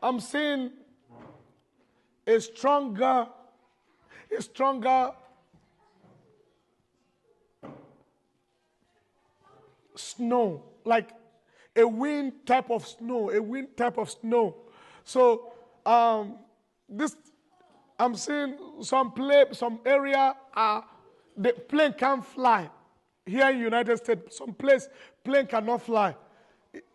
I'm seeing a stronger snow, like a wind type of snow, So this, I'm seeing some area, the plane can't fly. Here in the United States, some place plane cannot fly.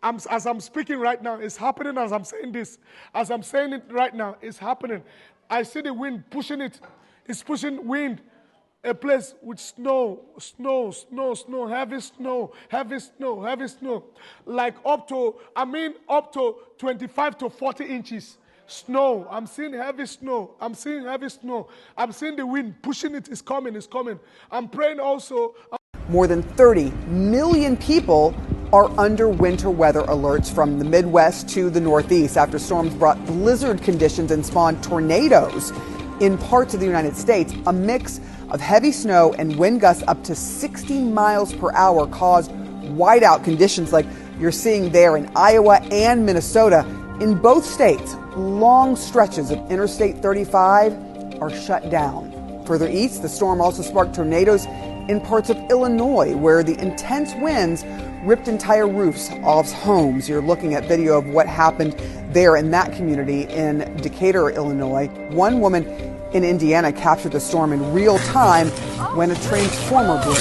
As I'm speaking right now, it's happening as I'm saying this. As I'm saying it right now, it's happening. I see the wind pushing it. It's pushing wind. A place with snow, heavy snow. Like up to 25 to 40 inches snow. I'm seeing heavy snow. I'm seeing the wind pushing it. It's coming. I'm praying also. More than 30 million people are under winter weather alerts from the Midwest to the Northeast after storms brought blizzard conditions and spawned tornadoes in parts of the United States. A mix of heavy snow and wind gusts up to 60 miles per hour caused whiteout conditions like you're seeing there in Iowa and Minnesota. In both states, long stretches of Interstate 35 are shut down. Further east, the storm also sparked tornadoes in parts of Illinois, where the intense winds ripped entire roofs off homes. You're looking at video of what happened there in that community in Decatur, Illinois. One woman in Indiana captured the storm in real time when a transformer blew.